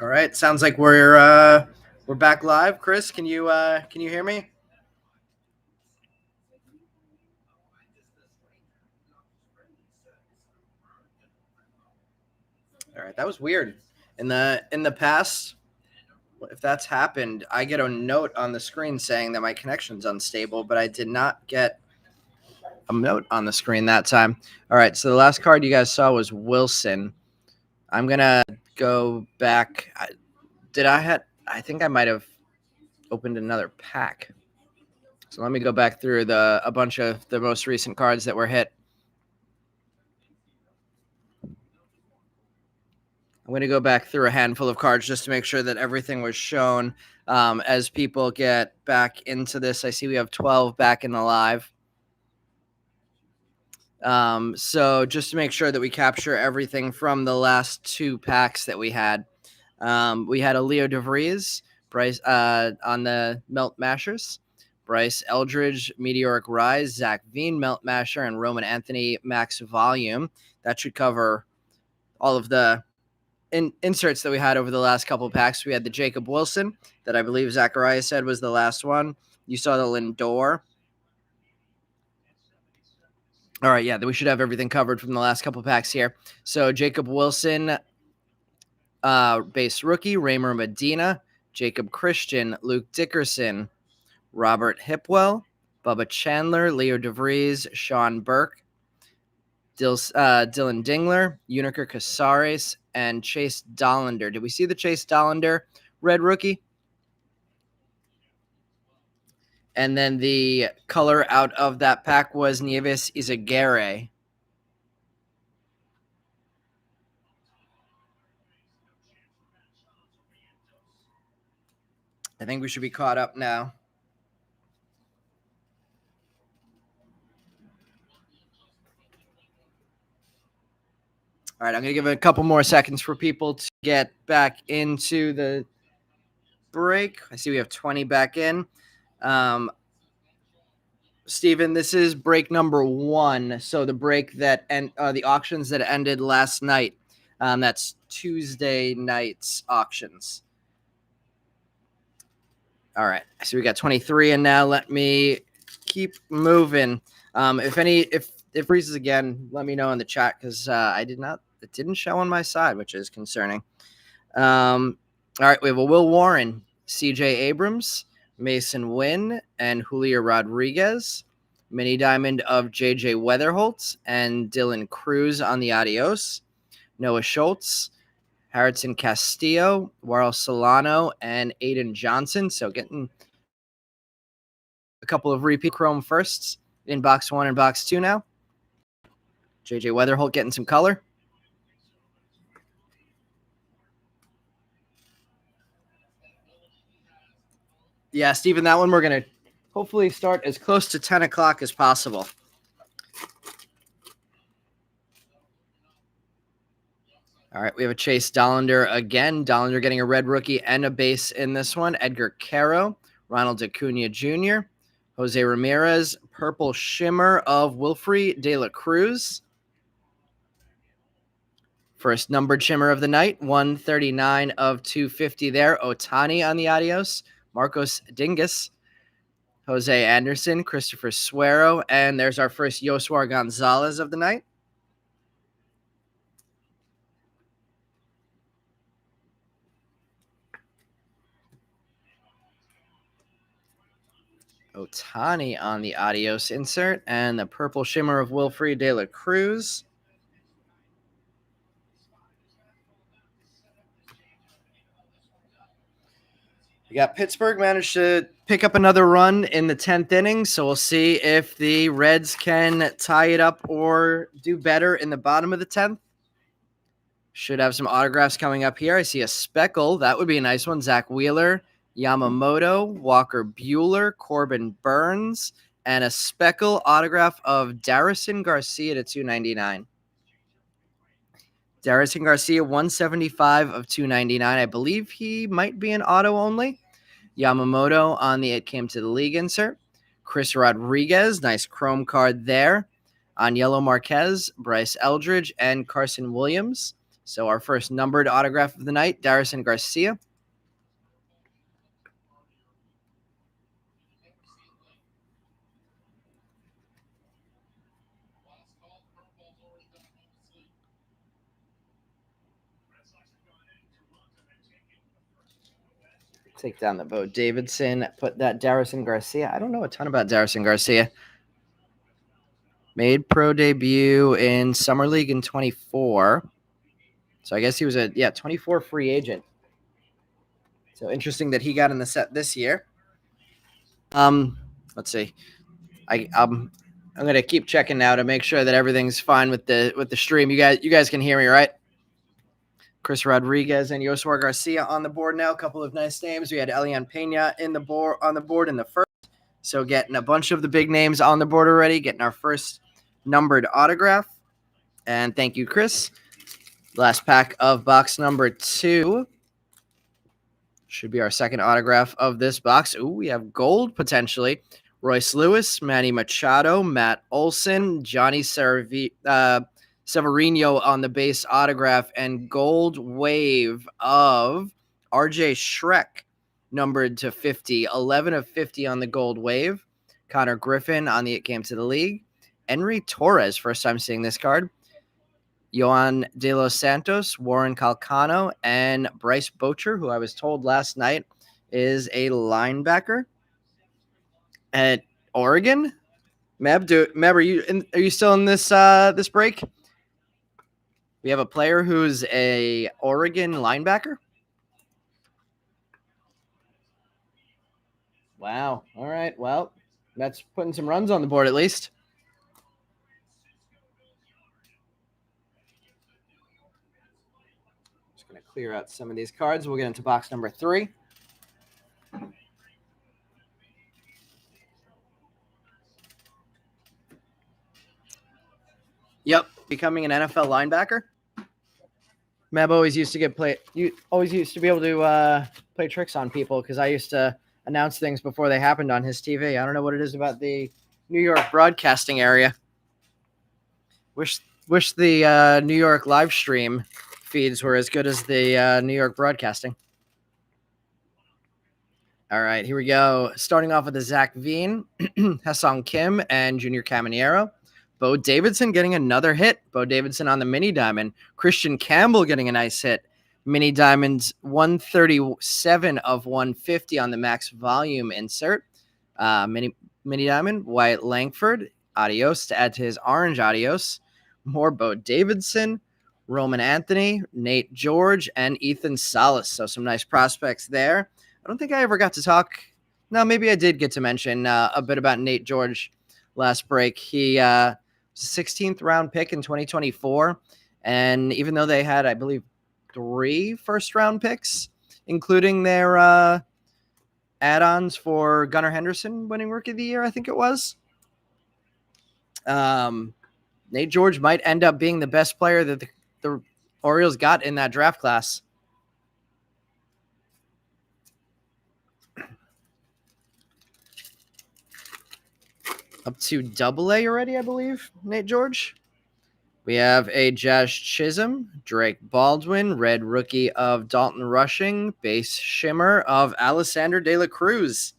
All right, sounds like we're back live. Chris, can you hear me? All right, that was weird. In the past, if that's happened, I get a note on the screen saying that my connection's unstable, but I did not get a note on the screen that time. All right, so the last card you guys saw was Wilson. I'm gonna go back. I think I might have opened another pack. So let me go back through a bunch of the most recent cards that were hit. I'm going to go back through a handful of cards just to make sure that everything was shown as people get back into this. I see we have 12 back in the live. So just to make sure that we capture everything from the last two packs that we had a Leo DeVries, Bryce on the Melt Mashers, Bryce Eldridge, Meteoric Rise, Zach Veen, Melt Masher, and Roman Anthony, Max Volume. That should cover all of the inserts that we had over the last couple of packs. We had the Jacob Wilson that I believe Zachariah said was the last one. You saw the Lindor. All right, yeah, we should have everything covered from the last couple of packs here. So Jacob Wilson, base rookie, Raymer Medina, Jacob Christian, Luke Dickerson, Robert Hipwell, Bubba Chandler, Leo DeVries, Sean Burke, Dylan Dingler, Uniker Casares, and Chase Dollander. Did we see the Chase Dollander red rookie? And then the color out of that pack was Nieves Izaguirre. I think we should be caught up now. All right, I'm going to give it a couple more seconds for people to get back into the break. I see we have 20 back in. Steven, this is break number 1. So the break that the auctions that ended last night. That's Tuesday night's auctions. All right. So we got 23, and now let me keep moving. If freezes again, let me know in the chat because it didn't show on my side, which is concerning. All right, we have a Will Warren, C.J. Abrams, Mason Wynn, and Julio Rodriguez. Mini diamond of J.J. Weatherholtz and Dylan Cruz on the Adios. Noah Schultz, Harrison Castillo, Warl Solano, and Aiden Johnson. So getting a couple of repeat Chrome firsts in box 1 and box 2 now. J.J. Weatherholt getting some color. Yeah, Steven, that one we're going to hopefully start as close to 10 o'clock as possible. All right, we have a Chase Dollander again. Dollander getting a red rookie and a base in this one. Edgar Caro, Ronald Acuna Jr., Jose Ramirez, purple shimmer of Wilfrey De La Cruz. First numbered shimmer of the night, 139 of 250 there. Otani on the Adios, Marcos Dingus, Jose Anderson, Christopher Suero, and there's our first Yoswar Gonzalez of the night. Otani on the Adios insert, and the purple shimmer of Wilfrey De La Cruz. We got Pittsburgh managed to pick up another run in the 10th inning, so we'll see if the Reds can tie it up or do better in the bottom of the 10th. Should have some autographs coming up here. I see a Speckle. That would be a nice one. Zach Wheeler, Yamamoto, Walker Bueller, Corbin Burns, and a speckle autograph of Darison Garcia to 299. Darison Garcia, 175 of 299. I believe he might be an auto only. Yamamoto on the It Came to the League insert. Chris Rodriguez, nice chrome card there. On Yellow Marquez, Bryce Eldridge, and Carson Williams. So our first numbered autograph of the night, Darison Garcia. Take down the Bo Davidson. Put that Darison Garcia. I don't know a ton about Darison Garcia. Made pro debut in Summer League in 24. So I guess he was a 24 free agent. So interesting that he got in the set this year. Let's see. I'm gonna keep checking now to make sure that everything's fine with the stream. You guys can hear me, right? Chris Rodriguez and Yoswar Garcia on the board now. A couple of nice names. We had Elian Pena on the board in the first. So getting a bunch of the big names on the board already. Getting our first numbered autograph. And thank you, Chris. Last pack of box number 2. Should be our second autograph of this box. Ooh, we have gold potentially. Royce Lewis, Manny Machado, Matt Olson, Johnny Severino on the base autograph, and gold wave of RJ Schreck, numbered to 50. 11 of 50 on the gold wave. Connor Griffin on the It Came to the League. Henry Torres, first time seeing this card. Yohan De Los Santos, Warren Calcano, and Bryce Boucher, who I was told last night is a linebacker at Oregon. Meb, are you still in this this break? We have a player who's a Oregon linebacker. Wow. All right. Well, that's putting some runs on the board at least. Just going to clear out some of these cards. We'll get into box number 3. Yep, becoming an NFL linebacker. Meb always used to be able to play tricks on people because I used to announce things before they happened on his TV. I don't know what it is about the New York broadcasting area. Wish the New York live stream feeds were as good as the New York broadcasting. All right, here we go. Starting off with the Zach Veen, Ha-Seong Kim, and Junior Caminero. Bo Davidson getting another hit. Bo Davidson on the mini diamond. Christian Campbell getting a nice hit. Mini diamonds, 137 of 150 on the max volume insert. Mini diamond, Wyatt Langford. Adios to add to his orange adios. More Bo Davidson, Roman Anthony, Nate George, and Ethan Salas. So some nice prospects there. I don't think I ever got to talk. No, maybe I did get to mention a bit about Nate George last break. He was a 16th round pick in 2024. And even though they had, I believe, 3 first-round picks, including their add-ons for Gunnar Henderson winning Rookie of the Year, I think it was. Nate George might end up being the best player that the Orioles got in that draft class. Up to Double-A already, I believe, Nate George. We have a Jazz Chisholm, Drake Baldwin, red rookie of Dalton Rushing, base shimmer of Alexander De La Cruz.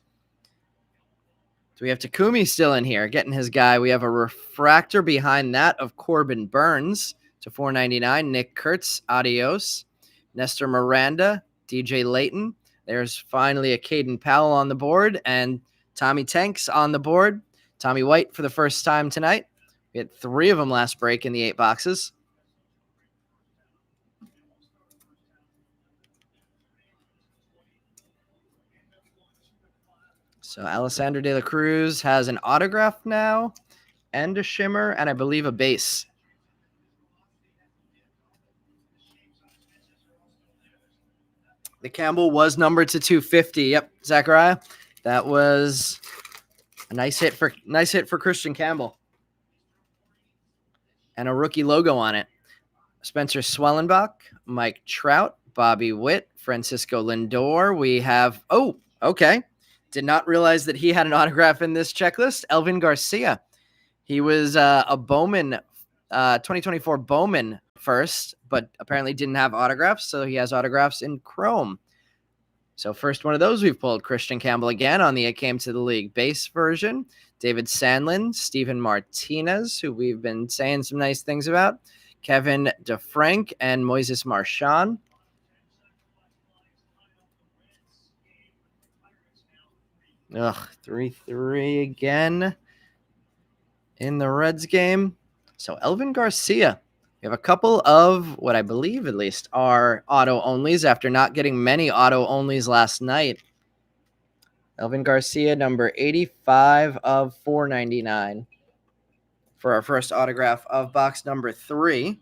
So we have Takumi still in here, getting his guy. We have a refractor behind that of Corbin Burns to 499. Nick Kurtz, adios. Nestor Miranda, DJ Layton. There's finally a Caden Powell on the board, and Tommy Tanks on the board. Tommy White for the first time tonight. We had 3 of them last break in the 8 boxes. So Alexander De La Cruz has an autograph now and a shimmer and I believe a base. The Campbell was numbered to 250. Yep, Zachariah. That was a nice hit for Christian Campbell. And a rookie logo on it. Spencer Swellenbach, Mike Trout, Bobby Witt, Francisco Lindor. We have, okay. Did not realize that he had an autograph in this checklist. Elvin Garcia. He was a Bowman, 2024 Bowman first, but apparently didn't have autographs, so he has autographs in chrome. So first one of those we've pulled. Christian Campbell again on the It Came to the League base version. David Sandlin, Steven Martinez, who we've been saying some nice things about. Kevin DeFrank and Moises Marchand. Ugh, 3-3 again in the Reds game. So Elvin Garcia. We have a couple of what I believe at least are auto onlys after not getting many auto onlys last night. Elvin Garcia, number 85 of 499 for our first autograph of box number 3.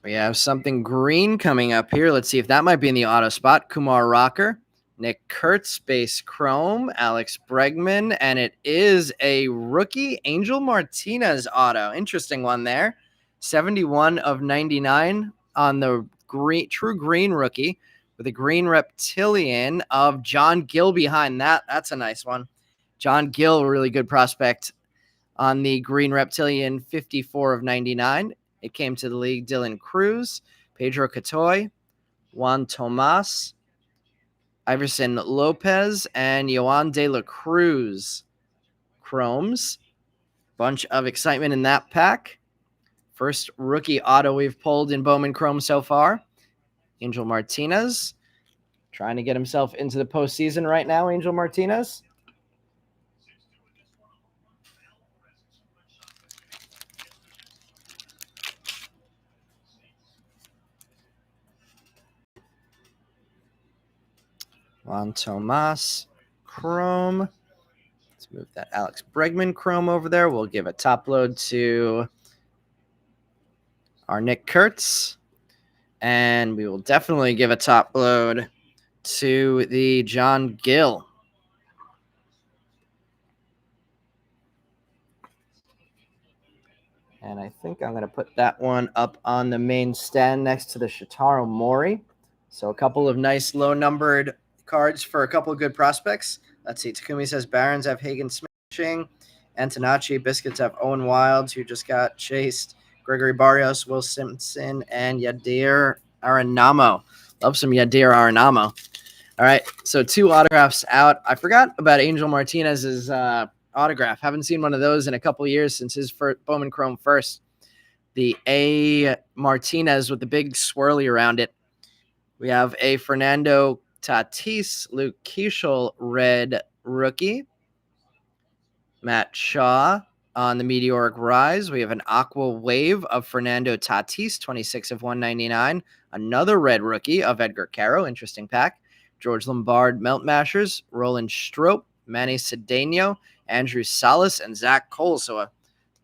We have something green coming up here. Let's see if that might be in the auto spot. Kumar Rocker, Nick Kurtz, base chrome, Alex Bregman, and it is a rookie Angel Martinez auto. Interesting one there. 71 of 99 on the green, true green rookie with a green reptilian of John Gill behind that. That's a nice one. John Gill, really good prospect on the green reptilian, 54 of 99. It Came to the League, Dylan Cruz, Pedro Catoy, Juan Tomas, Iverson Lopez, and Yohan De La Cruz. Chromes. Bunch of excitement in that pack. First rookie auto we've pulled in Bowman Chrome so far. Angel Martinez. Trying to get himself into the postseason right now, Angel Martinez. Juan Tomas Chrome. Let's move that Alex Bregman Chrome over there. We'll give a top load to our Nick Kurtz. And we will definitely give a top load to the John Gill. And I think I'm going to put that one up on the main stand next to the Shitaro Mori. So a couple of nice low-numbered cards for a couple of good prospects. Let's see. Takumi says Barons have Hagen smashing. Antonacci. Biscuits have Owen Wilds, who just got chased. Gregory Barrios, Will Simpson, and Yadier Arenamo. Love some Yadier Arenamo. All right, so 2 autographs out. I forgot about Angel Martinez's autograph. Haven't seen one of those in a couple years since his first Bowman Chrome first. The A Martinez with the big swirly around it. We have a Fernando Tatis, Luke Keeschel red rookie. Matt Shaw on the Meteoric Rise. We have an Aqua Wave of Fernando Tatis, 26 of 199. Another red rookie of Edgar Caro. Interesting pack. George Lombard Melt Mashers, Roland Strop, Manny Cedeno, Andrew Salas, and Zach Cole. So a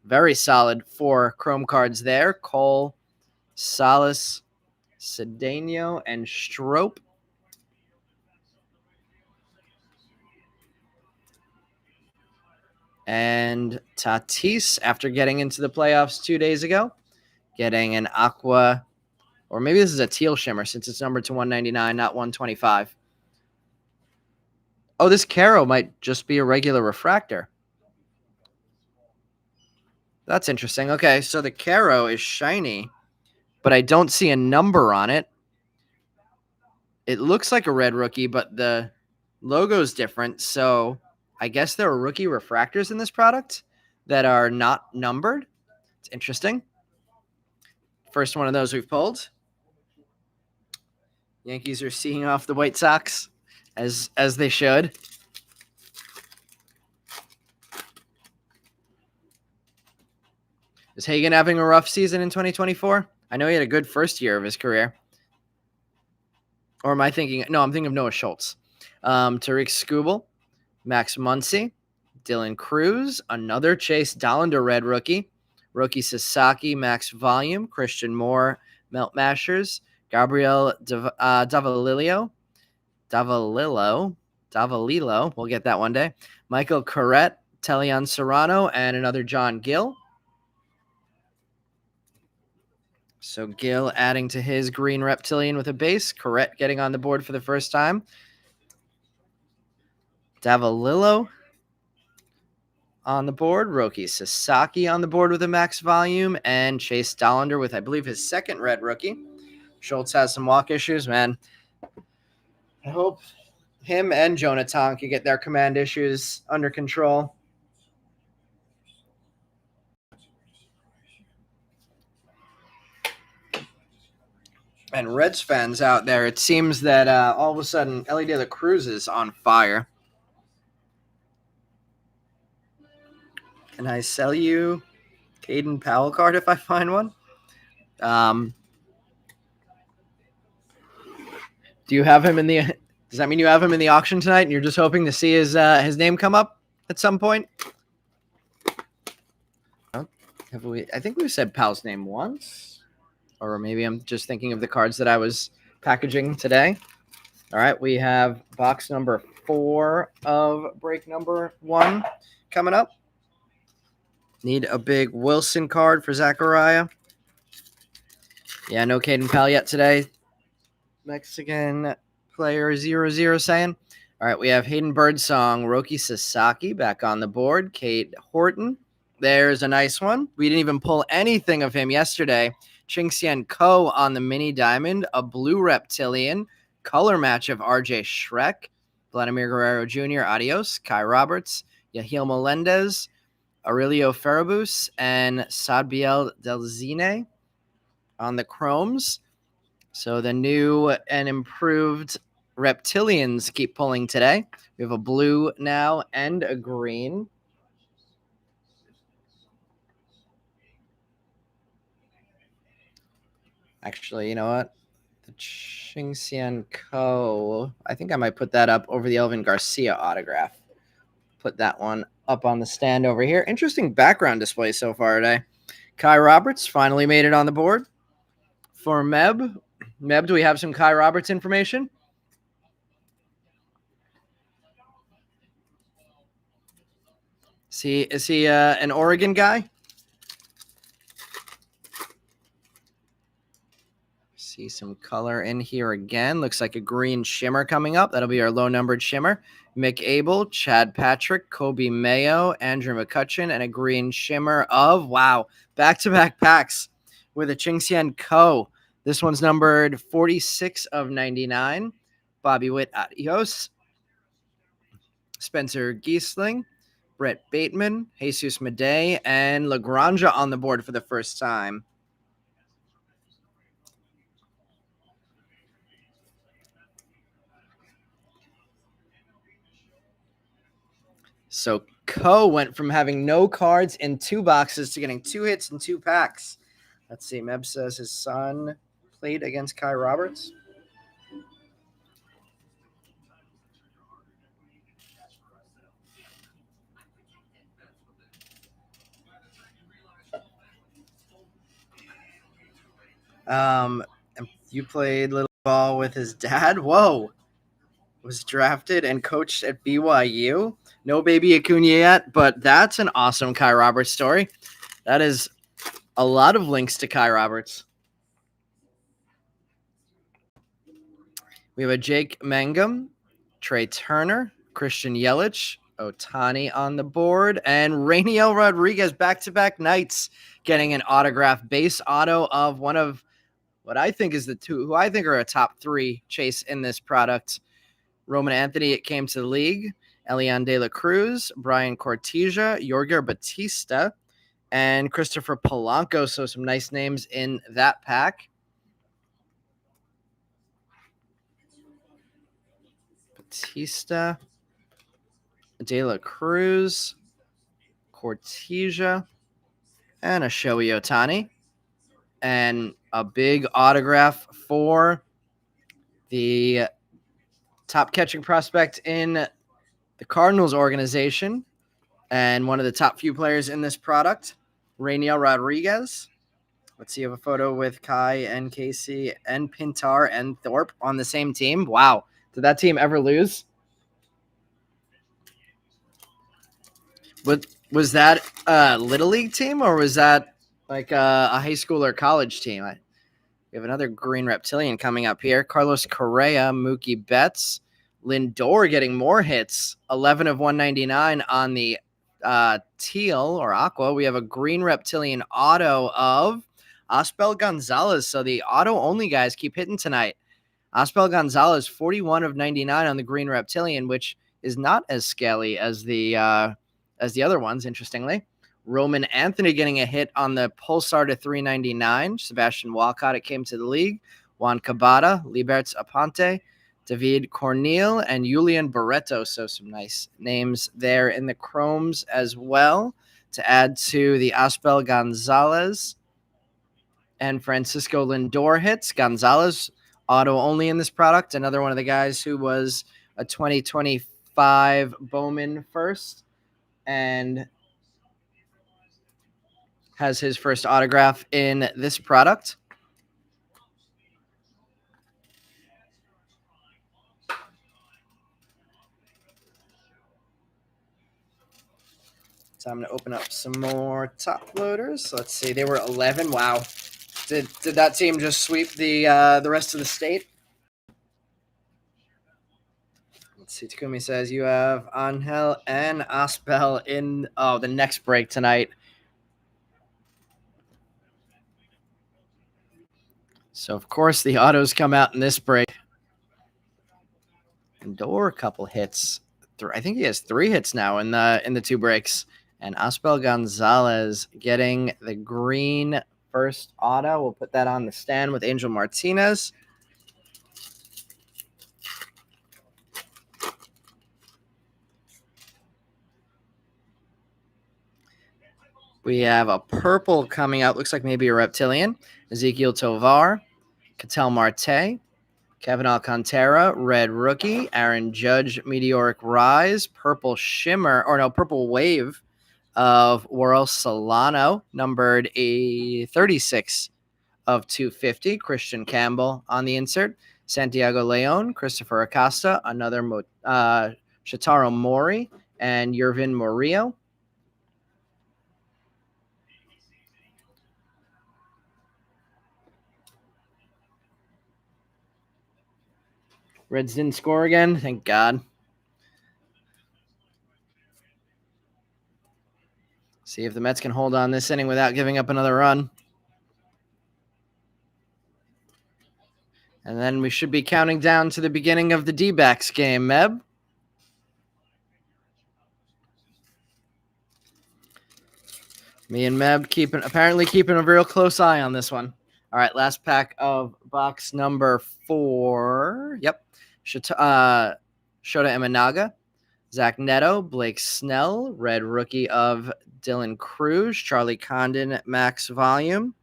very solid 4 Chrome cards there. Cole, Salas, Cedeno, and Strop. And Tatis, after getting into the playoffs 2 days ago, getting an aqua, or maybe this is a teal shimmer since it's numbered to 199, not 125. Oh, this Caro might just be a regular refractor. That's interesting. Okay, so the Caro is shiny, but I don't see a number on it. It looks like a red rookie, but the logo's different, so I guess there are rookie refractors in this product that are not numbered. It's interesting. First one of those we've pulled. Yankees are seeing off the White Sox as they should. Is Hagen having a rough season in 2024? I know he had a good first year of his career. Or am I thinking? No, I'm thinking of Noah Schultz. Tariq Skubal, Max Muncy, Dylan Cruz, another Chase Dollander red rookie. Roki Sasaki, Max Volume, Christian Moore, Melt Mashers, Gabriel Davalillo, we'll get that one day, Michael Corrette, Telion Serrano, and another John Gill. So Gill adding to his green reptilian with a base. Corrette getting on the board for the first time. Davalillo on the board. Roki Sasaki on the board with a max volume. And Chase Dollander with, I believe, his second red rookie. Schultz has some walk issues, man. I hope him and Jonathan can get their command issues under control. And Reds fans out there, it seems that all of a sudden Ellie De La Cruz is on fire. Can I sell you Caden Powell card if I find one? Do you have him in the? Does that mean you have him in the auction tonight, and you're just hoping to see his name come up at some point? Have we? I think we've said Powell's name once, or maybe I'm just thinking of the cards that I was packaging today. All right, we have box number 4 of break number 1 coming up. Need a big Wilson card for Zachariah. Yeah, no Caden Powell yet today. Mexican player 00 saying. All right, we have Hayden Birdsong, Roki Sasaki back on the board. Kate Horton. There's a nice one. We didn't even pull anything of him yesterday. Chingxian Ko on the mini diamond. A blue reptilian. Color match of RJ Shrek. Vladimir Guerrero Jr. Adios. Kai Roberts. Yahil Melendez. Aurelio Farabus. And Sadbiel Delzine on the chromes. So the new and improved reptilians keep pulling today. We have a blue now and a green. Actually, you know what? The Chingxian Ko. I think I might put that up over the Elvin Garcia autograph. Put that one up on the stand over here. Interesting background display so far today. Kai Roberts finally made it on the board. For Meb. Meb, do we have some Kai Roberts information? Is he an Oregon guy? See some color in here again. Looks like a green shimmer coming up. That'll be our low-numbered shimmer. Mick Abel, Chad Patrick, Kobe Mayo, Andrew McCutcheon, and a green shimmer of, wow, back-to-back packs with a Chingxian Ko. This one's numbered 46 of 99. Bobby Witt, adios. Spencer Giesling, Brett Bateman, Jesus Madej, and Lagrange on the board for the first time. So Ko went from having no cards in 2 boxes to getting 2 hits and 2 packs. Let's see. Meb says his son played against Kai Roberts. You played little ball with his dad? Whoa. Was drafted and coached at BYU. No baby Acuna yet, but that's an awesome Kai Roberts story. That is a lot of links to Kai Roberts. We have a Jake Mangum, Trey Turner, Christian Yelich, Ohtani on the board, and Rainiel Rodriguez back-to-back nights getting an autograph base auto of one of what I think is who I think are a top 3 chase in this product. Roman Anthony, it came to the league. Elian De La Cruz, Brian Cortesia, Yorger Batista, and Christopher Polanco. So some nice names in that pack. Batista, De La Cruz, Cortesia, and a Shohei Ohtani. And a big autograph for the top catching prospect in the Cardinals organization and one of the top few players in this product. Rainiel Rodriguez. Let's see, you have a photo with Kai and Casey and Pintar and Thorpe on the same team. Wow. Did that team ever lose? Was that a Little League team or was that like a high school or college team? We have another green reptilian coming up here. Carlos Correa, Mookie Betts, Lindor getting more hits. 11 of 199 on the teal or aqua. We have a green reptilian auto of Osbel Gonzalez. So the auto only guys keep hitting tonight. Osbel Gonzalez, 41 of 99 on the green reptilian, which is not as scaly as the other ones, interestingly. Roman Anthony getting a hit on the Pulsar to 399. Sebastian Walcott, it came to the league. Juan Cabada, Liberts Aponte, David Corneal, and Julian Barreto. So some nice names there in the chromes as well to add to the Osbel Gonzalez and Francisco Lindor hits. Gonzalez, auto only in this product. Another one of the guys who was a 2025 Bowman first and has his first autograph in this product. So I'm going to open up some more top loaders. Let's see. They were 11. Wow. Did that team just sweep the rest of the state? Let's see. Takumi says you have Angel and Aspel in the next break tonight. So, of course, the autos come out in this break. Lindor, a couple hits. I think he has 3 hits now in the 2 breaks. And Osbel Gonzalez getting the green first auto. We'll put that on the stand with Angel Martinez. We have a purple coming out. Looks like maybe a reptilian. Ezekiel Tovar, Ketel Marte, Kevin Alcantara, red rookie. Aaron Judge, meteoric rise. Purple wave of Worrell Solano, numbered a 36 of 250. Christian Campbell on the insert. Santiago Leon, Christopher Acosta, another Shotaro Mori, and Yervin Murillo. Reds didn't score again. Thank God. See if the Mets can hold on this inning without giving up another run. And then we should be counting down to the beginning of the D-backs game, Meb. Me and Meb apparently keeping a real close eye on this one. All right, last pack of box number 4. Yep. Shota Imanaga, Zach Neto, Blake Snell, red rookie of Dylan Cruz, Charlie Condon, max volume.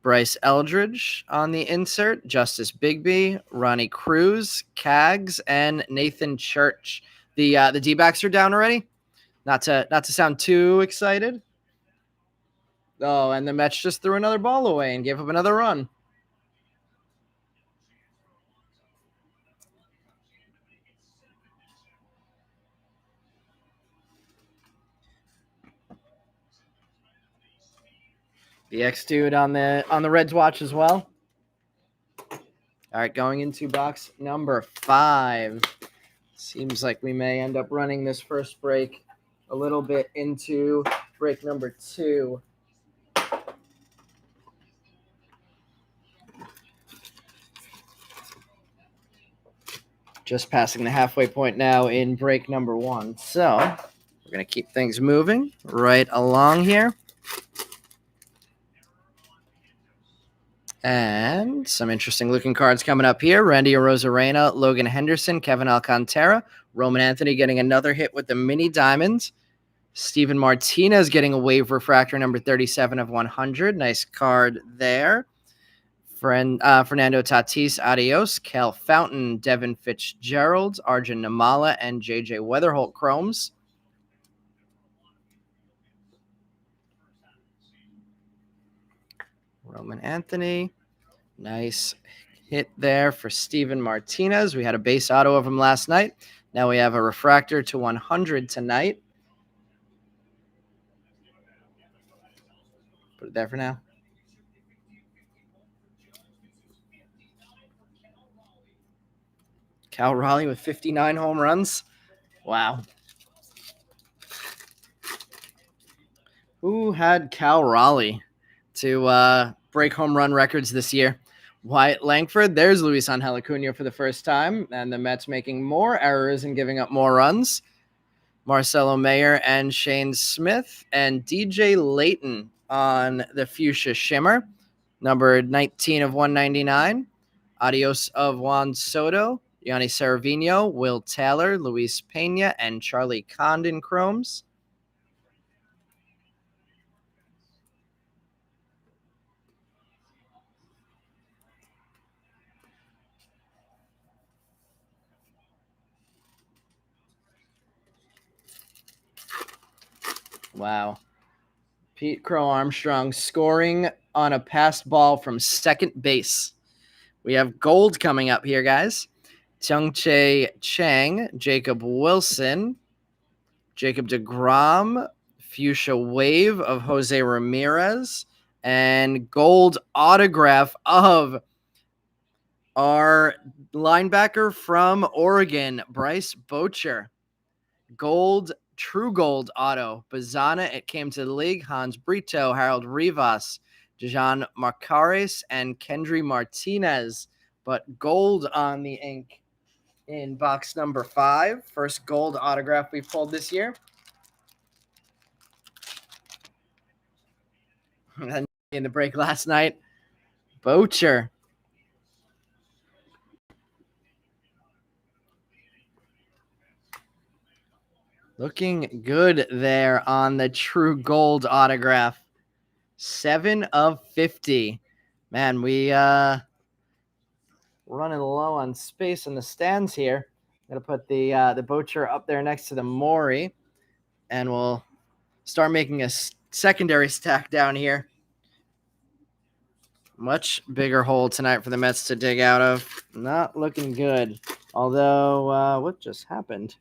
Bryce Eldridge on the insert, Justice Bigby, Ronnie Cruz, Cags, and Nathan Church. The D-backs are down already. Not to sound too excited. Oh, and the Mets just threw another ball away and gave up another run. The X-Dude on the Reds watch as well. All right, going into box number 5. Seems like we may end up running this first break a little bit into break number 2. Just passing the halfway point now in break number 1. So we're going to keep things moving right along here. And some interesting looking cards coming up here. Randy Arozarena, Logan Henderson, Kevin Alcantara, Roman Anthony getting another hit with the mini diamonds. Steven Martinez getting a wave refractor number 37 of 100. Nice card there. Fernando Tatis, adios. Cal Fountain, Devin Fitzgerald, Arjun Namala, and JJ Weatherholt chromes. Roman Anthony. Nice hit there for Steven Martinez. We had a base auto of him last night. Now we have a refractor to 100 tonight. Put it there for now. Cal Raleigh with 59 home runs. Wow. Who had Cal Raleigh to break home run records this year? Wyatt Langford. There's Luis Angel Acuna for the first time, and the Mets making more errors and giving up more runs. Marcelo Mayer and Shane Smith, and DJ Layton on the Fuchsia Shimmer, numbered 19 of 199. Adios of Juan Soto, Yanni Saravino, Will Taylor, Luis Pena, and Charlie Condon chromes. Wow. Pete Crow Armstrong scoring on a passed ball from second base. We have gold coming up here, guys. Chung-Chae Chang, Jacob Wilson, Jacob deGrom, Fuchsia Wave of Jose Ramirez, and gold autograph of our linebacker from Oregon, Bryce Boucher. Gold, true gold auto. Bazana, it came to the league. Hans Brito, Harold Rivas, Dejan Marcares, and Kendry Martinez. But gold on the ink in box number 5. First gold autograph we pulled this year. And in the break last night, Boucher. Looking good there on the true gold autograph. 7 of 50. Man, we running low on space in the stands here. Gonna put the Boucher up there next to the Maury, and we'll start making a secondary stack down here. Much bigger hole tonight for the Mets to dig out of. Not looking good. Although, what just happened?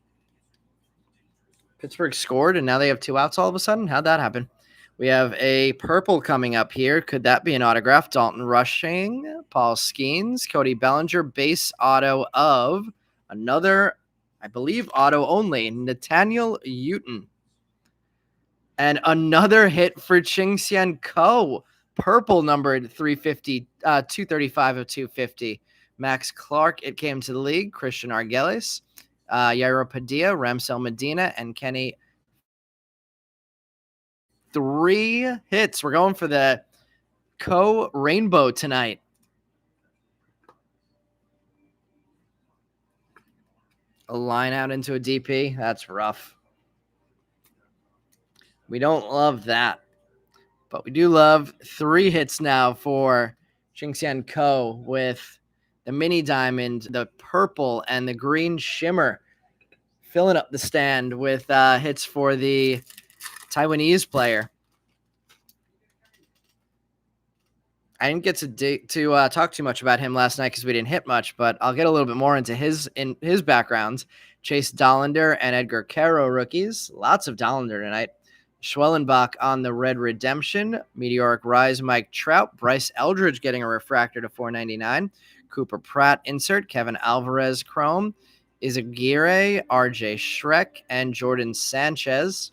Pittsburgh scored, and now they have 2 outs all of a sudden? How'd that happen? We have a purple coming up here. Could that be an autograph? Dalton Rushing, Paul Skeens, Cody Bellinger, base auto of another, I believe, auto only, Nathaniel Uton. And another hit for Ching-Hsien Ko. Purple numbered 350, 235 of 250. Max Clark, it came to the league. Christian Argelis, Yairo Padilla, Ramsel Medina, and Kenny. 3 hits. We're going for the Ko Rainbow tonight. A line out into a DP. That's rough. We don't love that. But we do love 3 hits now for Ching-Hsien Ko with the mini diamond, the purple, and the green shimmer, filling up the stand with hits for the Taiwanese player. I didn't get to talk too much about him last night because we didn't hit much, but I'll get a little bit more into his backgrounds. Chase Dollander and Edgar Caro rookies. Lots of Dollander tonight. Schwellenbach on the Red Redemption. Meteoric Rise, Mike Trout. Bryce Eldridge getting a refractor to 499. Cooper Pratt insert. Kevin Alvarez chrome. Izagirre, RJ Shrek, and Jordan Sanchez.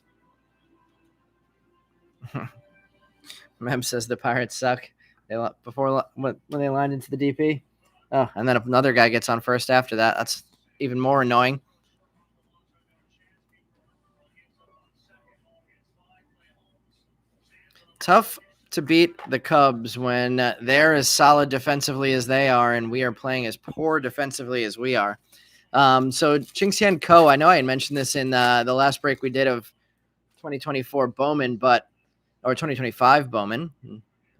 Mem says the Pirates suck. When they lined into the DP. Oh, and then another guy gets on first after that. That's even more annoying. Tough to beat the Cubs when they're as solid defensively as they are, and we are playing as poor defensively as we are. So Ching-Hsien Ko, I know I had mentioned this in the last break we did of 2024 Bowman, or 2025 Bowman.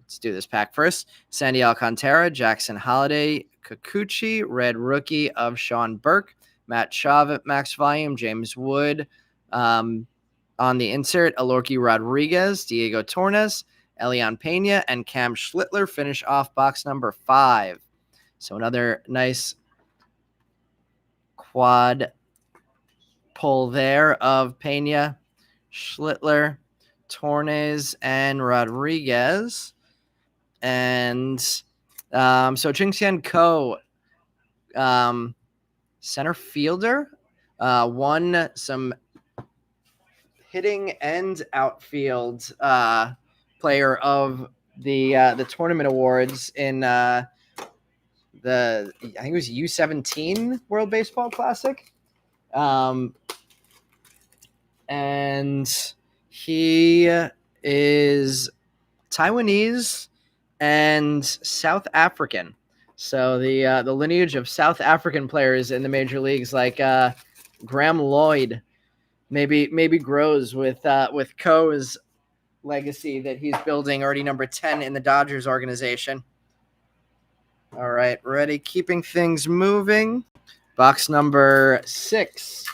Let's do this pack first. Sandy Alcantara, Jackson Holiday, Kikuchi, red rookie of Sean Burke, Matt Schaub at max volume, James Wood on the insert, Alorki Rodriguez, Diego Tornes, Elian Pena and Cam Schlittler finish off box number 5. So another nice quad pull there of Pena, Schlittler, Tornes, and Rodriguez. And so Ching-Hsien Ko, center fielder, won some hitting and outfield player of the tournament awards in the I think it was U17 World Baseball Classic. And he is Taiwanese and South African. So the lineage of South African players in the major leagues, like Graham Lloyd, maybe grows with Ko's legacy that he's building, already number 10 in the Dodgers organization. All right, ready, keeping things moving. Box number 6.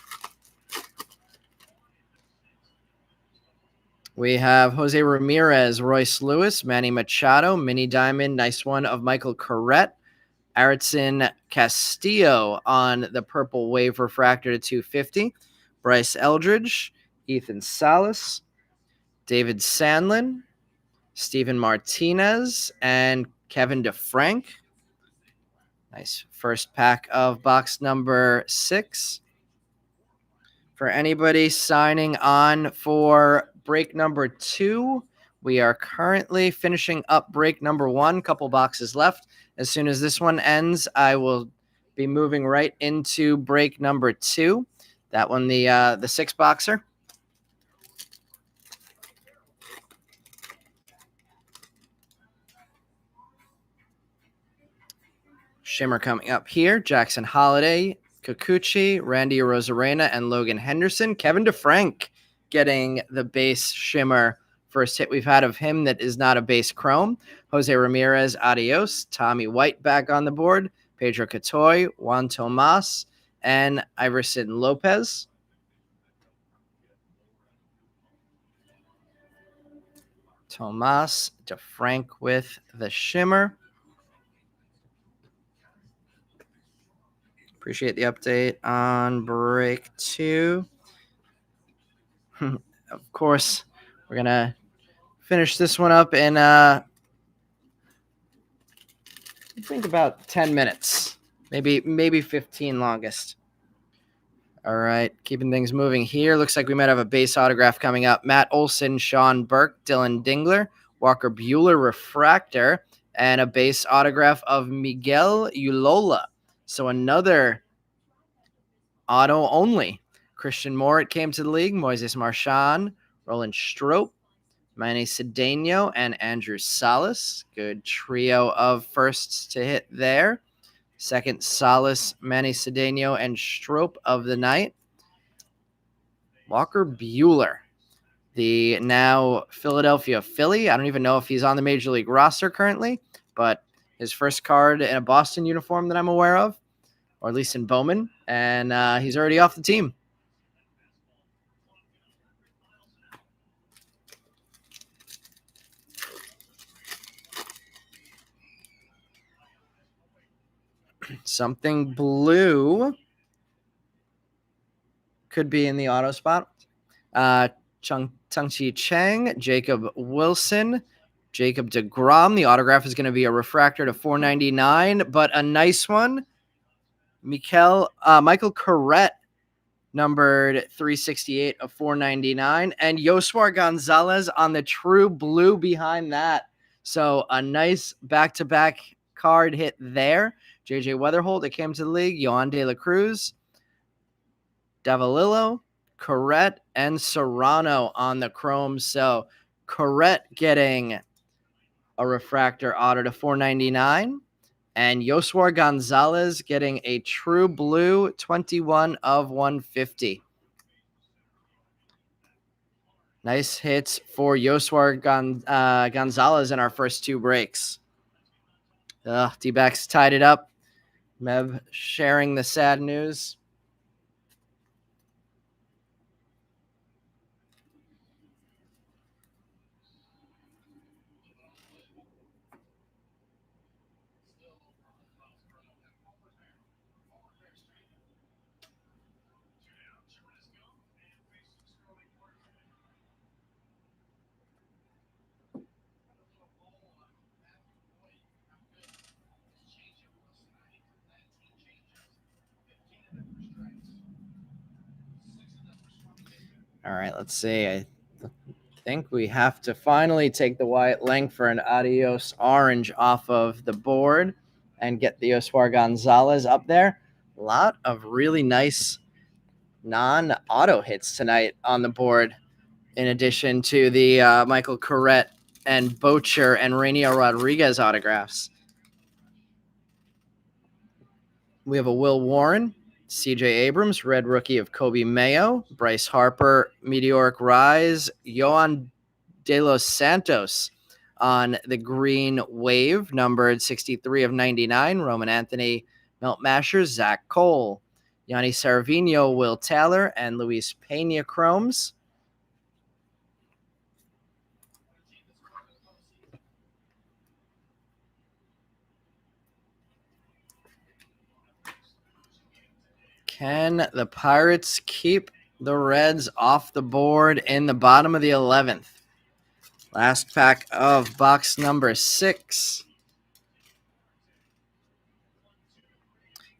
We have Jose Ramirez, Royce Lewis, Manny Machado, Mini Diamond, nice one of Michael Corrette, Aritson Castillo on the purple wave refractor to 250, Bryce Eldridge, Ethan Salas, David Sandlin, Steven Martinez, and Kevin DeFrank. Nice first pack of box number 6. For anybody signing on for break number 2, we are currently finishing up break number 1. Couple boxes left. As soon as this one ends, I will be moving right into break number 2. That one, the 6 boxer. Shimmer coming up here. Jackson Holiday, Kikuchi, Randy Arozarena, and Logan Henderson. Kevin DeFrank getting the base shimmer. First hit we've had of him that is not a base chrome. Jose Ramirez, adios. Tommy White back on the board. Pedro Catoy, Juan Tomas, and Iverson Lopez. Tomas, DeFrank with the shimmer. Appreciate the update on break 2. Of course, we're going to finish this one up in, I think about 10 minutes, maybe 15 longest. All right, keeping things moving here. Looks like we might have a base autograph coming up. Matt Olson, Sean Burke, Dylan Dingler, Walker Buehler refractor, and a base autograph of Miguel Ulola. So another auto only. Christian Moore came to the league. Moises Marchand, Roland Strop, Manny Cedeno, and Andrew Salas. Good trio of firsts to hit there. Second, Salas, Manny Cedeno, and Strop of the night. Walker Buehler, the now Philadelphia Philly. I don't even know if he's on the Major League roster currently, but his first card in a Boston uniform that I'm aware of, or at least in Bowman, and he's already off the team. Something blue could be in the auto spot. Chang-Chi Chang, Jacob Wilson, Jacob DeGrom. The autograph is going to be a refractor to 499, but a nice one. Michael Corrette, numbered 368 of 499, and Yoswar Gonzalez on the true blue behind that. So a nice back-to-back card hit there. JJ Weatherholt that came to the league, Yohan De La Cruz, Davalillo, Corrette, and Serrano on the chrome. So Corrette getting a refractor auto to 499, and Yoswar Gonzalez getting a true blue 21 of 150. Nice hits for Yoswar Gonzalez in our first 2 breaks. D-backs tied it up. Mev sharing the sad news. All right, let's see. I think we have to finally take the Wyatt Langford and Adios Orange off of the board and get the Oswar Gonzalez up there. A lot of really nice non-auto hits tonight on the board, in addition to the Michael Corrette and Bocher and Rainier Rodriguez autographs. We have a Will Warren, CJ Abrams, red rookie of Kobe Mayo, Bryce Harper, Meteoric Rise, Yohan De Los Santos on the green wave, numbered 63 of 99, Roman Anthony, Melt Mashers, Zach Cole, Yanni Saravino, Will Taylor, and Luis Pena chromes. Can the Pirates keep the Reds off the board in the bottom of the 11th? Last pack of box number 6.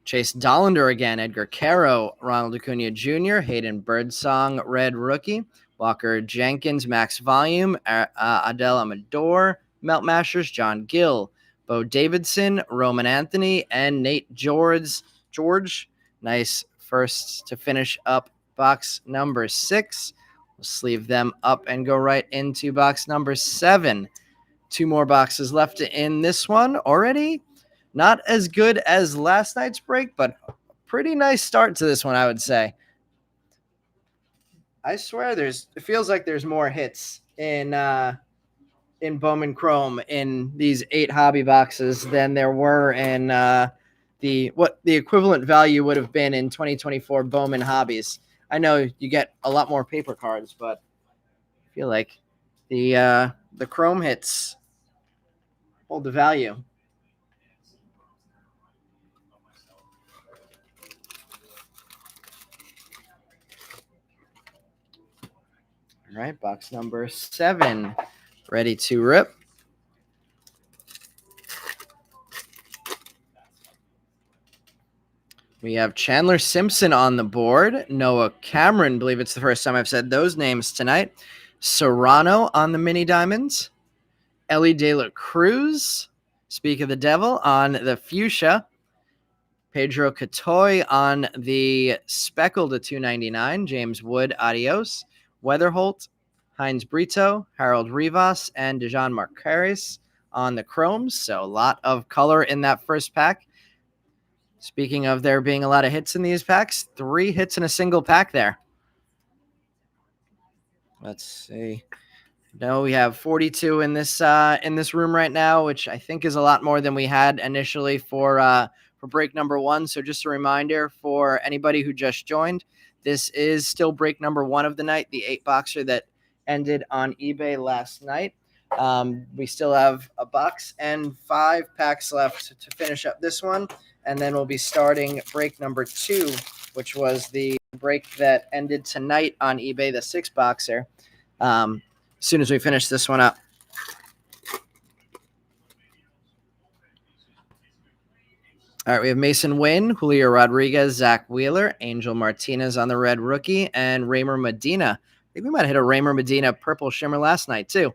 Chase Dollander again, Edgar Caro, Ronald Acuna Jr., Hayden Birdsong, red rookie, Walker Jenkins, max volume, Adele Amador, Melt Mashers, John Gill, Bo Davidson, Roman Anthony, and Nate George. Nice first to finish up box number 6. We'll sleeve them up and go right into box number 7. 2 more boxes left in this one already. Not as good as last night's break, but pretty nice start to this one, I would say. I swear it feels like there's more hits in Bowman Chrome in these 8 hobby boxes than there were in what the equivalent value would have been in 2024 Bowman hobbies. I know you get a lot more paper cards, but I feel like the Chrome hits hold the value. All right, box number 7, ready to rip. We have Chandler Simpson on the board. Noah Cameron, I believe it's the first time I've said those names tonight. Serrano on the mini diamonds. Ellie De La Cruz, speak of the devil, on the fuchsia. Pedro Catoy on the speckled to 299. James Wood, adios. Weatherholt, Heinz Brito, Harold Rivas, and Dejan Marquez on the chromes. So a lot of color in that first pack. Speaking of there being a lot of hits in these packs, 3 hits in a single pack there. Let's see. No, we have 42 in this room right now, which I think is a lot more than we had initially for break number 1. So just a reminder for anybody who just joined, this is still break number 1 of the night, the 8-boxer that ended on eBay last night. We still have a box and 5 packs left to finish up this one. And then we'll be starting break number 2, which was the break that ended tonight on eBay, the 6-boxer, as soon as we finish this one up. All right, we have Mason Wynn, Julio Rodriguez, Zach Wheeler, Angel Martinez on the red rookie, and Raymer Medina. I think we might have hit a Raymer Medina purple shimmer last night, too.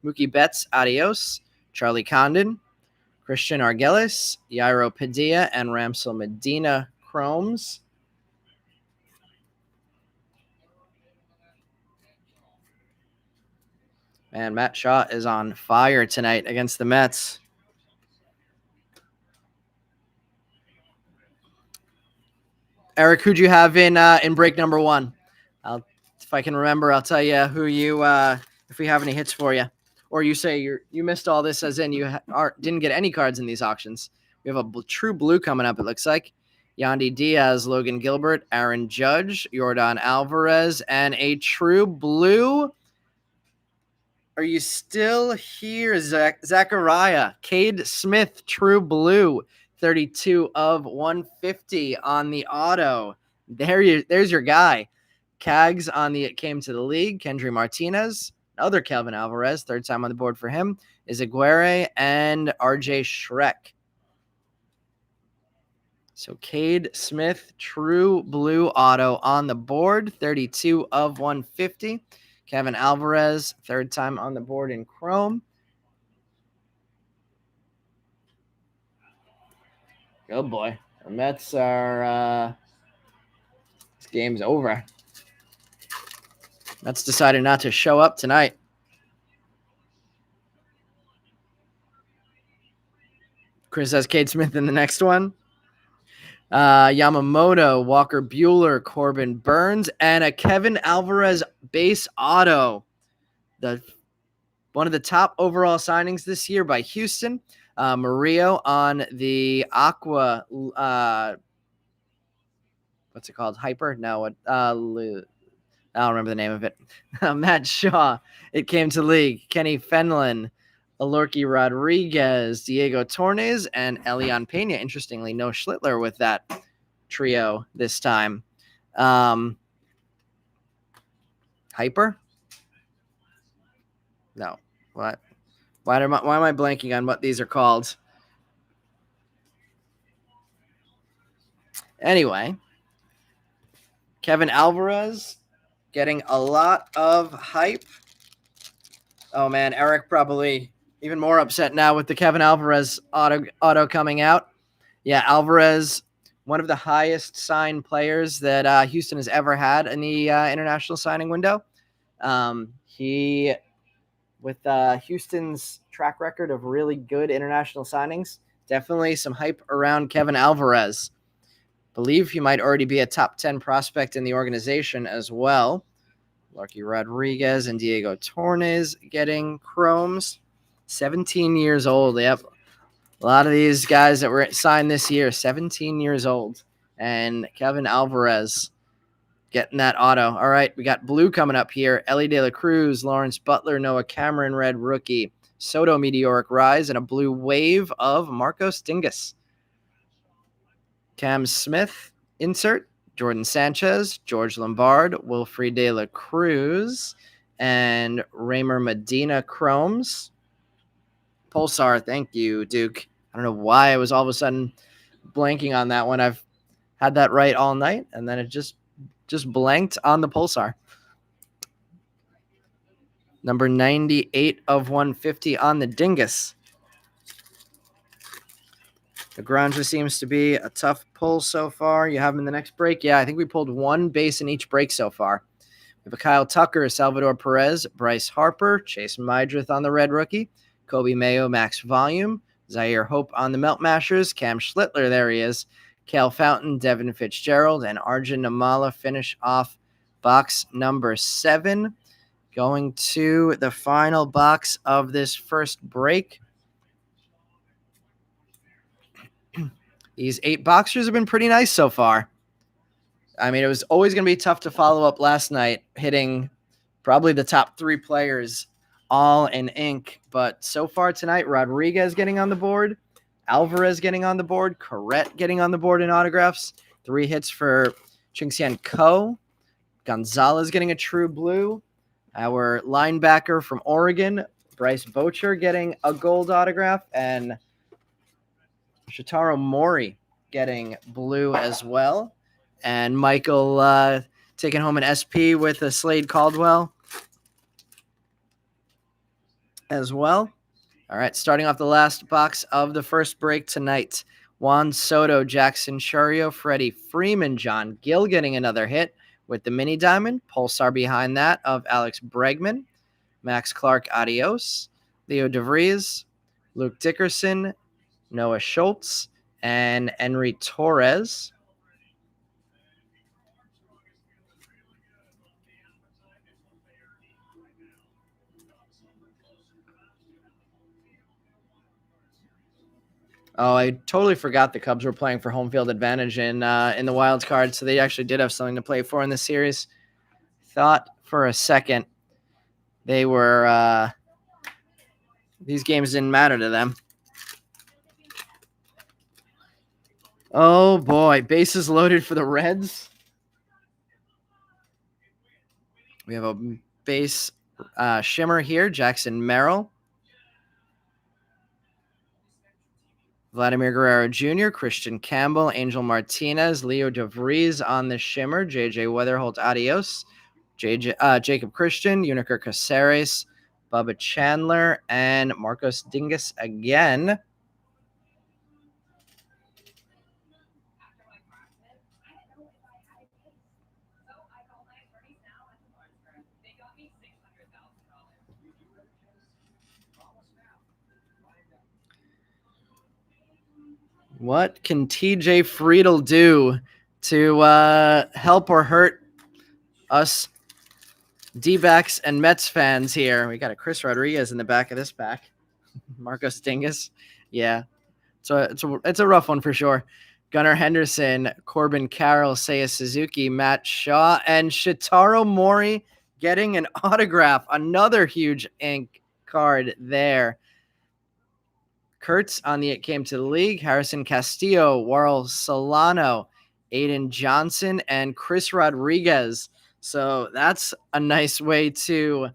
Mookie Betts, adios. Charlie Condon, Christian Argelis, Yairo Padilla, and Ramsel Medina chromes. Man, Matt Shaw is on fire tonight against the Mets. Eric, who'd you have in break number 1? If I can remember, I'll tell you who you if we have any hits for you. Or you say you missed all this, as in you didn't get any cards in these auctions. We have a true blue coming up, it looks like. Yandy Diaz, Logan Gilbert, Aaron Judge, Yordan Alvarez, and a true blue. Are you still here, Zachariah? Cade Smith, true blue, 32 of 150 on the auto. There's your guy. Cags on the It Came to the League. Kendry Martinez, another Kelvin Alvarez, 3rd time on the board for him, is Aguirre and RJ Schreck. So Cade Smith, true blue auto on the board, 32 of 150. Kevin Alvarez, third time on the board in chrome. Oh boy, the Mets are. This game's over. Mets decided not to show up tonight. Chris has Cade Smith in the next one. Yamamoto, Walker Buehler, Corbin Burns, and a Kevin Alvarez base auto. One of the top overall signings this year by Houston. Murillo on the Aqua. What's it called? Hyper? No, what? I don't remember the name of it. Matt Shaw. It came to league. Kenny Fenlon, Alorki Rodriguez, Diego Tornes, and Elian Pena. Interestingly, no Schlittler with that trio this time. Hyper? No. What? Why am I blanking on what these are called? Anyway, Kevin Alvarez getting a lot of hype. Oh man, Eric probably even more upset now with the Kevin Alvarez auto coming out. Yeah, Alvarez, one of the highest signed players that Houston has ever had in the international signing window. He, with Houston's track record of really good international signings, definitely some hype around Kevin Alvarez. Believe he might already be a top 10 prospect in the organization as well. Larky Rodriguez and Diego Tornes getting chromes. 17 years old. Yep. A lot of these guys that were signed this year, 17 years old. And Kevin Alvarez getting that auto. All right, we got blue coming up here. Ellie De La Cruz, Lawrence Butler, Noah Cameron, red rookie. Soto meteoric rise, and a blue wave of Marcos Dingus. Cam Smith insert. Jordan Sanchez, George Lombard, Wilfred De La Cruz, and Raymer Medina chromes. Pulsar, thank you, Duke. I don't know why I was all of a sudden blanking on that one. I've had that right all night, and then it just blanked on the Pulsar. Number 98 of 150 on the Dingus. The Granja seems to be a tough pull so far. You have him in the next break? Yeah, I think we pulled one base in each break so far. We have a Kyle Tucker, Salvador Perez, Bryce Harper, Chase Mydrith on the red rookie, Kobe Mayo, max volume, Zaire Hope on the Melt Mashers, Cam Schlittler, there he is, Cal Fountain, Devin Fitzgerald, and Arjun Namala finish off box number 7. Going to the final box of this first break. These 8 boxers have been pretty nice so far. I mean, it was always going to be tough to follow up last night, hitting probably the top 3 players all in ink. But so far tonight, Rodriguez getting on the board, Alvarez getting on the board, Corrette getting on the board in autographs, 3 hits for Chingxian Ko, Gonzalez getting a true blue, our linebacker from Oregon, Bryce Bocher, getting a gold autograph, and Shitaro Mori getting blue as well. And Michael taking home an SP with a Slade Caldwell as well. All right, starting off the last box of the first break tonight. Juan Soto, Jackson Churio, Freddie Freeman, John Gill getting another hit with the mini diamond. Pulsar behind that of Alex Bregman. Max Clark, adios. Leo DeVries, Luke Dickerson, Noah Schultz, and Henry Torres. Oh, I totally forgot the Cubs were playing for home field advantage in the wild card, so they actually did have something to play for in this series. Thought for a second they were these games didn't matter to them. Oh boy, bases loaded for the Reds. We have a base shimmer here, Jackson Merrill. Vladimir Guerrero Jr., Christian Campbell, Angel Martinez, Leo DeVries on the shimmer, JJ Weatherholt, adios, Jacob Christian, Uniker Caceres, Bubba Chandler, and Marcos Dingus again. What can TJ Friedel do to help or hurt us D-backs and Mets fans here? We got a Chris Rodriguez in the back of this pack. Marcos Dingus. Yeah. So it's a rough one for sure. Gunnar Henderson, Corbin Carroll, Seiya Suzuki, Matt Shaw, and Shitaro Mori getting an autograph. Another huge ink card there. Kurtz on the It Came to the League, Harrison Castillo, Warl Solano, Aiden Johnson, and Chris Rodriguez. So that's a nice way to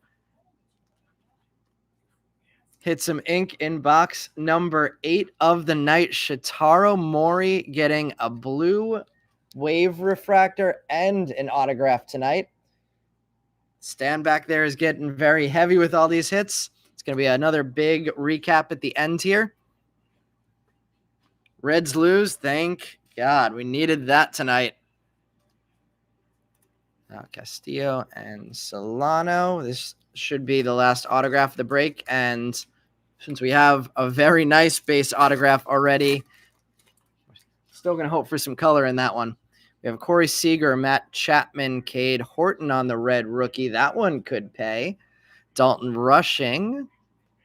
hit some ink in box number 8 of the night. Shitaro Mori getting a blue wave refractor and an autograph tonight. Stand back there is getting very heavy with all these hits. It's going to be another big recap at the end here. Reds lose. Thank God. We needed that tonight. Castillo and Solano. This should be the last autograph of the break. And since we have a very nice base autograph already, still going to hope for some color in that one. We have Corey Seager, Matt Chapman, Cade Horton on the red rookie. That one could pay. Dalton Rushing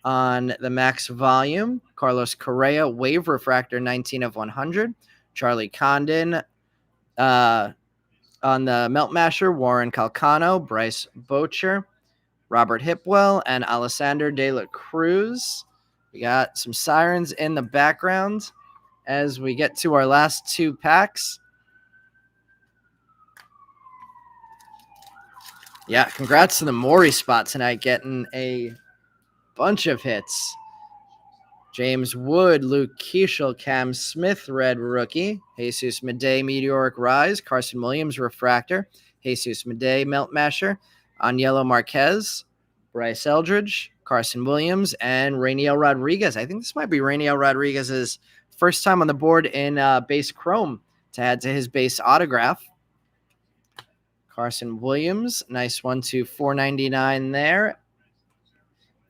on the max volume. Carlos Correa, wave refractor, 19 of 100. Charlie Condon on the melt masher. Warren Calcano, Bryce Bocher, Robert Hipwell, and Alessander De La Cruz. We got some sirens in the background as we get to our last 2 packs. Yeah, congrats to the Maury spot tonight, getting a bunch of hits. James Wood, Luke Keishel, Cam Smith, red rookie. Jesus Madej, meteoric rise. Carson Williams, refractor. Jesus Madej, melt masher. Aniello Marquez, Bryce Eldridge, Carson Williams, and Rainiel Rodriguez. I think this might be Rainiel Rodriguez's first time on the board in base chrome to add to his base autograph. Carson Williams, nice one to 499 there.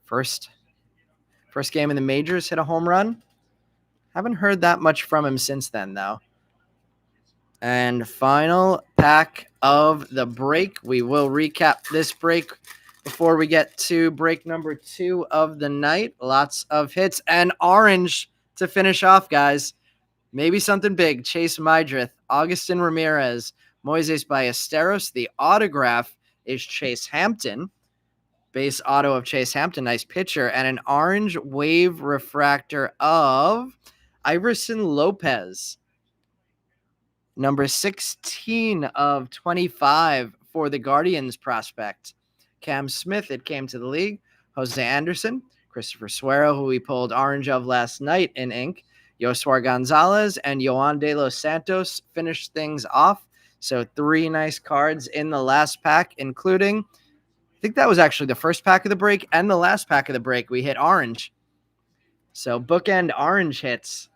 First game in the majors, hit a home run. Haven't heard that much from him since then, though. And final pack of the break. We will recap this break before we get to break number 2 of the night. Lots of hits and orange to finish off, guys. Maybe something big. Chase Mydrith, Augustin Ramirez, Moises Ballesteros. The autograph is Chase Hampton. Base auto of Chase Hampton. Nice pitcher. And an orange wave refractor of Iverson Lopez. Number 16 of 25 for the Guardians prospect. Cam Smith, It Came to the League. Jose Anderson. Christopher Suero, who we pulled orange of last night in ink. Yoswar Gonzalez and Yoan De Los Santos finished things off. So 3 nice cards in the last pack, including, I think that was actually the first pack of the break and the last pack of the break. We hit orange. So bookend orange hits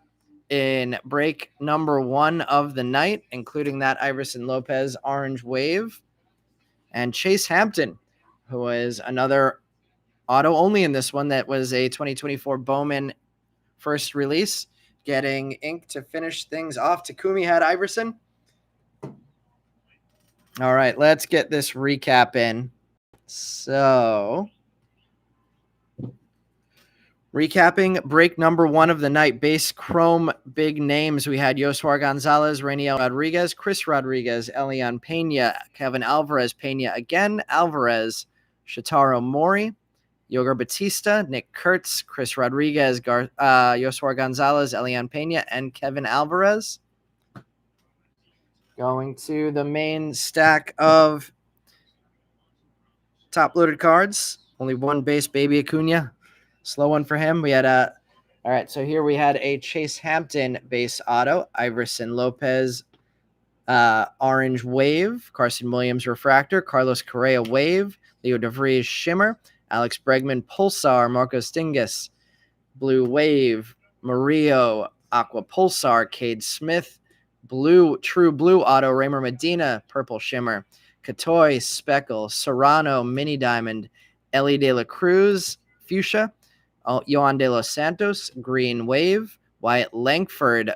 in break number 1 of the night, including that Iverson Lopez orange wave. And Chase Hampton, who was another auto only in this one that was a 2024 Bowman first release, getting ink to finish things off. Takumi had Iverson. All right, let's get this recap in. So, recapping break number 1 of the night. Base chrome big names. We had Yoswar Gonzalez, Rainiel Rodriguez, Chris Rodriguez, Elian Pena, Kevin Alvarez, Pena again, Alvarez, Shitaro Mori, Yogar Batista, Nick Kurtz, Chris Rodriguez, Yoswar Gonzalez, Elian Pena, and Kevin Alvarez. Going to the main stack of top-loaded cards. Only one base, Baby Acuna. Slow one for him. We had All right, so here we had a Chase Hampton base auto, Iverson Lopez orange wave, Carson Williams refractor, Carlos Correa wave, Leo DeVries shimmer, Alex Bregman pulsar, Marco Stingus blue wave, Murillo aqua pulsar, Cade Smith blue true blue auto, Raymer Medina purple shimmer, Katoy speckle, Serrano mini diamond, Ellie De La Cruz fuchsia, Yohan De Los Santos green wave, Wyatt Langford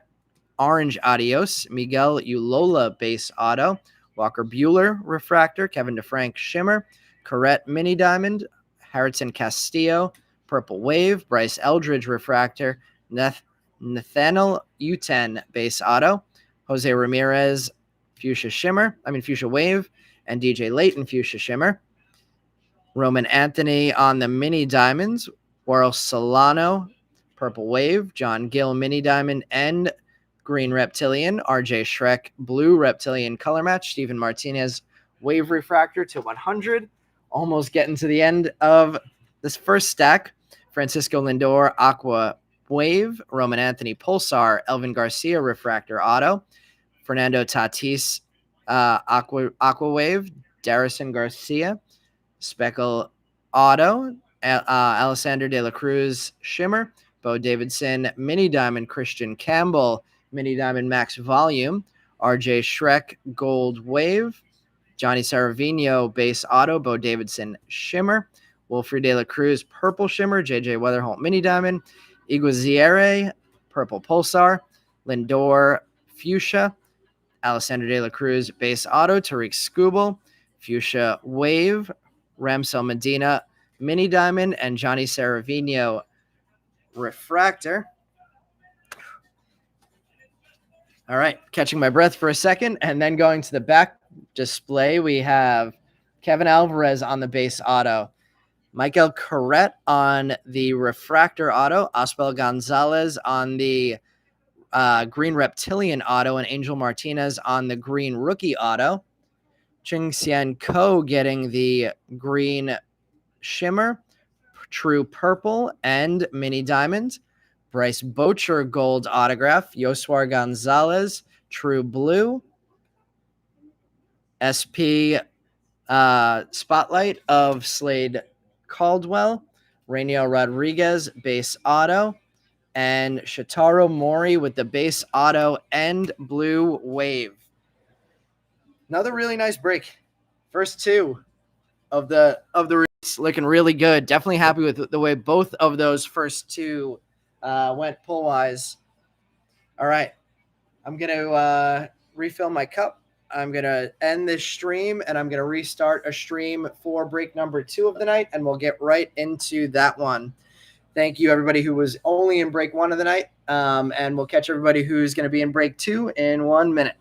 orange adios, Miguel Ulola base auto, Walker Bueller refractor, Kevin DeFrank shimmer, Corrette mini diamond, Harrison Castillo purple wave, Bryce Eldridge refractor, Nathaniel Uten base auto, Jose Ramirez fuchsia wave, and DJ Layton fuchsia shimmer. Roman Anthony on the mini diamonds, Warl Solano purple wave, John Gill mini diamond and green reptilian, RJ Shrek blue reptilian color match, Steven Martinez wave refractor to 100. Almost getting to the end of this first stack. Francisco Lindor aqua wave, Roman Anthony pulsar, Elvin Garcia refractor auto, Fernando Tatis aqua wave, Darrison Garcia speckle auto, Alexander De La Cruz shimmer, Bo Davidson mini diamond, Christian Campbell mini diamond max volume, RJ Shrek gold wave, Johnny Saravino base auto, Bo Davidson shimmer, Wilfred De La Cruz purple shimmer, JJ Weatherholt mini diamond, Iguaziere purple pulsar, Lindor fuchsia, Alexander De La Cruz base auto, Tariq Skubal fuchsia wave, Ramsel Medina mini diamond, and Johnny Saravino refractor. All right, catching my breath for a second, and then going to the back display, we have Kevin Alvarez on the base auto, Michael Corrette on the refractor auto, Oswald Gonzalez on the green reptilian auto, and Angel Martinez on the green rookie auto. Ching Xian Ko getting the green shimmer, true purple, and mini diamond. Bryce Boucher gold autograph, Yoswar Gonzalez true blue, SP spotlight of Slade Caldwell, Rainier Rodriguez base auto, and Shotaro Mori with the base auto and blue wave. Another really nice break. First two of the race looking really good. Definitely happy with the way both of those first two went pull wise. All right, I'm gonna refill my cup. I'm gonna end this stream and I'm gonna restart a stream for break number 2 of the night, and we'll get right into that one. Thank you, everybody who was only in break 1 of the night, and we'll catch everybody who's going to be in break 2 in 1 minute.